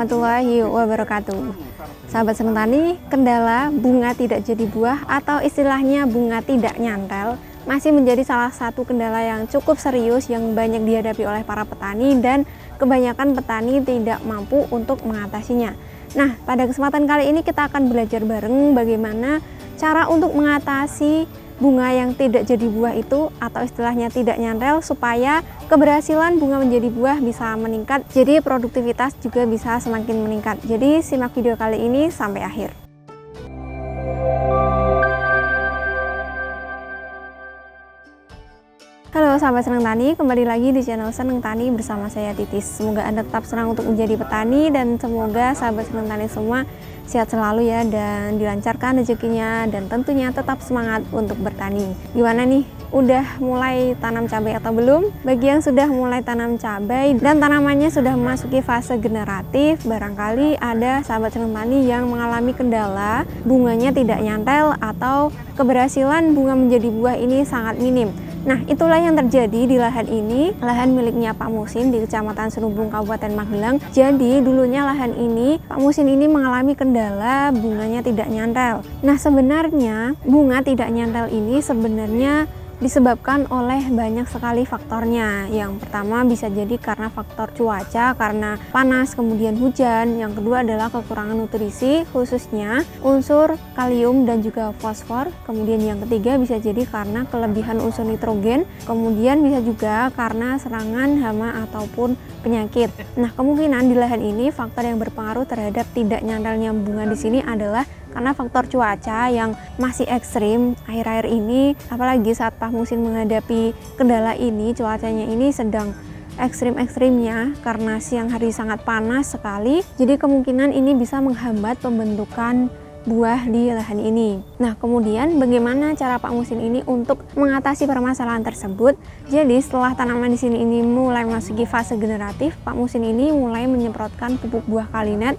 warahmatullahi wabarakatuh. Sahabat seneng tani, kendala bunga tidak jadi buah atau istilahnya bunga tidak nyantel masih menjadi salah satu kendala yang cukup serius yang banyak dihadapi oleh para petani dan kebanyakan petani tidak mampu untuk mengatasinya. Nah, pada kesempatan kali ini kita akan belajar bareng bagaimana cara untuk mengatasi bunga yang tidak jadi buah itu atau istilahnya tidak nyantel supaya keberhasilan bunga menjadi buah bisa meningkat, jadi produktivitas juga bisa semakin meningkat. Jadi simak video kali ini sampai akhir. Halo sahabat Seneng Tani, kembali lagi di channel Seneng Tani bersama saya Titis. Semoga Anda tetap senang untuk menjadi petani dan semoga sahabat Seneng Tani semua sehat selalu ya dan dilancarkan rezekinya dan tentunya tetap semangat untuk bertani. Gimana nih? Udah mulai tanam cabai atau belum? Bagi yang sudah mulai tanam cabai dan tanamannya sudah memasuki fase generatif, barangkali ada sahabat Seneng Tani yang mengalami kendala bunganya tidak nyantel atau keberhasilan bunga menjadi buah ini sangat minim. Nah, itulah yang terjadi di lahan ini, lahan miliknya Pak Musin di Kecamatan Serubung, Kabupaten Magelang. Jadi, dulunya lahan ini, Pak Musin ini mengalami kendala bunganya tidak nyantel. Nah, sebenarnya bunga tidak nyantel ini sebenarnya disebabkan oleh banyak sekali faktornya. Yang pertama bisa jadi karena faktor cuaca, karena panas kemudian hujan. Yang kedua adalah kekurangan nutrisi, khususnya unsur kalium dan juga fosfor. Kemudian yang ketiga bisa jadi karena kelebihan unsur nitrogen. Kemudian bisa juga karena serangan hama ataupun penyakit. Nah, kemungkinan di lahan ini faktor yang berpengaruh terhadap tidak nyantelnya bunga di sini adalah karena faktor cuaca yang masih ekstrim akhir-akhir ini, apalagi saat Pak Musin menghadapi kendala ini, cuacanya ini sedang ekstrim-ekstrimnya karena siang hari sangat panas sekali. Jadi kemungkinan ini bisa menghambat pembentukan buah di lahan ini. Nah, kemudian bagaimana cara Pak Musin ini untuk mengatasi permasalahan tersebut? Jadi setelah tanaman di sini ini mulai memasuki fase generatif, Pak Musin ini mulai menyemprotkan pupuk buah kalinet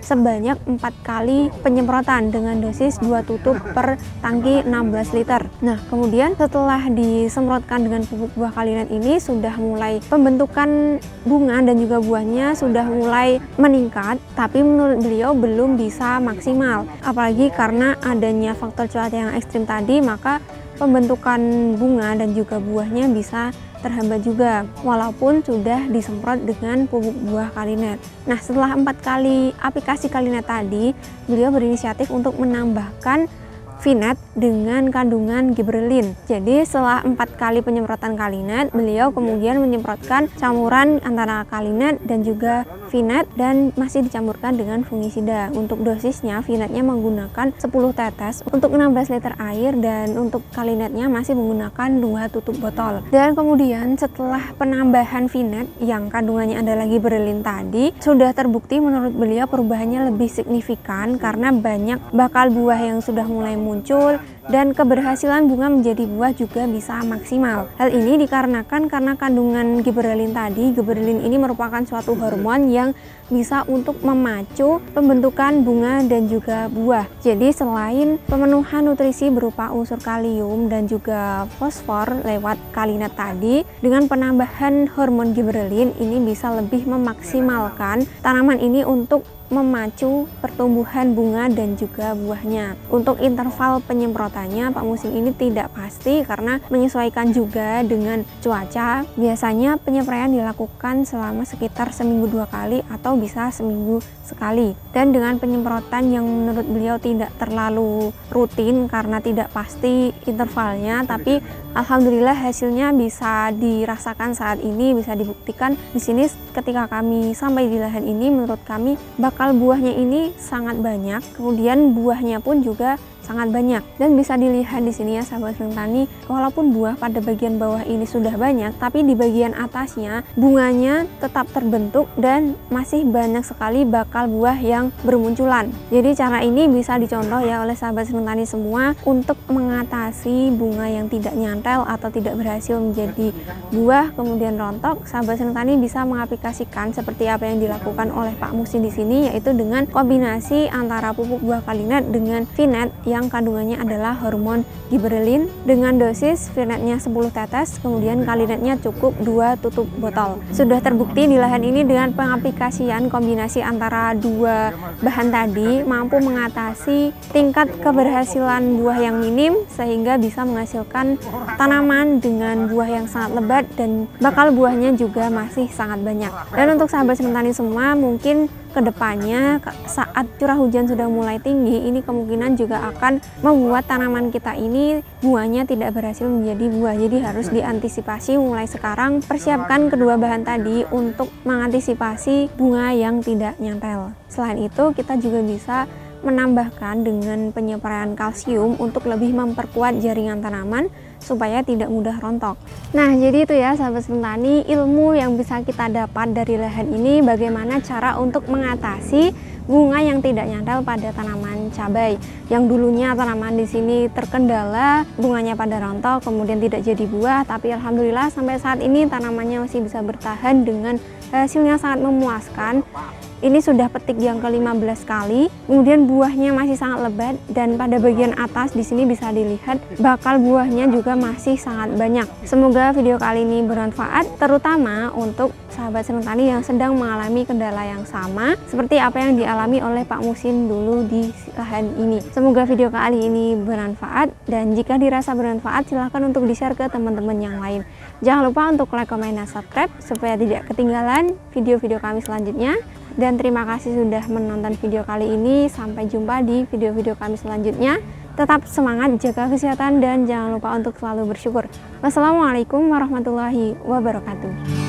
sebanyak 4 kali penyemprotan dengan dosis 2 tutup per tangki 16 liter. Nah, kemudian setelah disemprotkan dengan pupuk buah kalinet ini sudah mulai pembentukan bunga dan juga buahnya sudah mulai meningkat, tapi menurut beliau belum bisa maksimal. Apalagi karena adanya faktor cuaca yang ekstrim tadi, maka pembentukan bunga dan juga buahnya bisa terhambat juga walaupun sudah disemprot dengan pupuk buah kalinet. Nah, setelah 4 kali aplikasi kalinet tadi, beliau berinisiatif untuk menambahkan Vinet dengan kandungan gibberellin. Jadi setelah 4 kali penyemprotan kalinet, beliau kemudian menyemprotkan campuran antara kalinet dan juga Vinet dan masih dicampurkan dengan fungisida. Untuk dosisnya, Vinetnya menggunakan 10 tetes untuk 16 liter air dan untuk kalinetnya masih menggunakan 2 tutup botol. Dan kemudian setelah penambahan Vinet yang kandungannya adalah gibberellin tadi, sudah terbukti menurut beliau perubahannya lebih signifikan karena banyak bakal buah yang sudah mulai muncul dan keberhasilan bunga menjadi buah juga bisa maksimal. Hal ini dikarenakan karena kandungan gibberellin tadi. Gibberellin ini merupakan suatu hormon yang bisa untuk memacu pembentukan bunga dan juga buah. Jadi selain pemenuhan nutrisi berupa unsur kalium dan juga fosfor lewat kalinet tadi, dengan penambahan hormon gibberellin ini bisa lebih memaksimalkan tanaman ini untuk memacu pertumbuhan bunga dan juga buahnya. Untuk interval penyemprotannya Pak Musin ini tidak pasti karena menyesuaikan juga dengan cuaca. Biasanya penyepraian dilakukan selama sekitar seminggu 2 kali atau bisa seminggu sekali. Dan dengan penyemprotan yang menurut beliau tidak terlalu rutin karena tidak pasti intervalnya, tapi alhamdulillah hasilnya bisa dirasakan saat ini, bisa dibuktikan di sini ketika kami sampai di lahan ini. Menurut kami bakal buahnya ini sangat banyak, kemudian buahnya pun juga sangat banyak. Dan bisa dilihat di sini ya sahabat Seneng Tani, walaupun buah pada bagian bawah ini sudah banyak, tapi di bagian atasnya bunganya tetap terbentuk dan masih banyak sekali bakal buah yang bermunculan. Jadi cara ini bisa dicontoh ya oleh sahabat Seneng Tani semua untuk mengatasi bunga yang tidak nyantel atau tidak berhasil menjadi buah kemudian rontok. Sahabat Seneng Tani bisa mengaplikasikan seperti apa yang dilakukan oleh Pak Musin di sini, yaitu dengan kombinasi antara pupuk buah kalinet dengan Vinet yang kandungannya adalah hormon giberelin dengan dosis Firnetnya 10 tetes, kemudian Kalinetnya cukup 2 tutup botol. Sudah terbukti di lahan ini dengan pengaplikasian kombinasi antara dua bahan tadi mampu mengatasi tingkat keberhasilan buah yang minim sehingga bisa menghasilkan tanaman dengan buah yang sangat lebat dan bakal buahnya juga masih sangat banyak. Dan untuk sahabat seneng tani semua, mungkin kedepannya saat curah hujan sudah mulai tinggi, ini kemungkinan juga akan membuat tanaman kita ini buahnya tidak berhasil menjadi buah. Jadi harus diantisipasi mulai sekarang. Persiapkan kedua bahan tadi untuk mengantisipasi bunga yang tidak nyantel. Selain itu, kita juga bisa menambahkan dengan penyepraian kalsium untuk lebih memperkuat jaringan tanaman supaya tidak mudah rontok. Nah, jadi itu ya sahabat seneng tani, ilmu yang bisa kita dapat dari lahan ini, bagaimana cara untuk mengatasi bunga yang tidak nyantel pada tanaman cabai. Yang dulunya tanaman di sini terkendala, bunganya pada rontok, kemudian tidak jadi buah, tapi alhamdulillah sampai saat ini tanamannya masih bisa bertahan dengan hasilnya sangat memuaskan. Ini sudah petik yang ke-15 kali, kemudian buahnya masih sangat lebat dan pada bagian atas di sini bisa dilihat bakal buahnya juga masih sangat banyak. Semoga video kali ini bermanfaat, terutama untuk sahabat seneng tani yang sedang mengalami kendala yang sama seperti apa yang dialami oleh Pak Musin dulu di lahan ini. Semoga video kali ini bermanfaat, dan jika dirasa bermanfaat silahkan untuk di-share ke teman-teman yang lain. Jangan lupa untuk like, comment, dan subscribe supaya tidak ketinggalan video-video kami selanjutnya. Dan terima kasih sudah menonton video kali ini. Sampai jumpa di video-video kami selanjutnya. Tetap semangat, jaga kesehatan, dan jangan lupa untuk selalu bersyukur. Wassalamualaikum warahmatullahi wabarakatuh.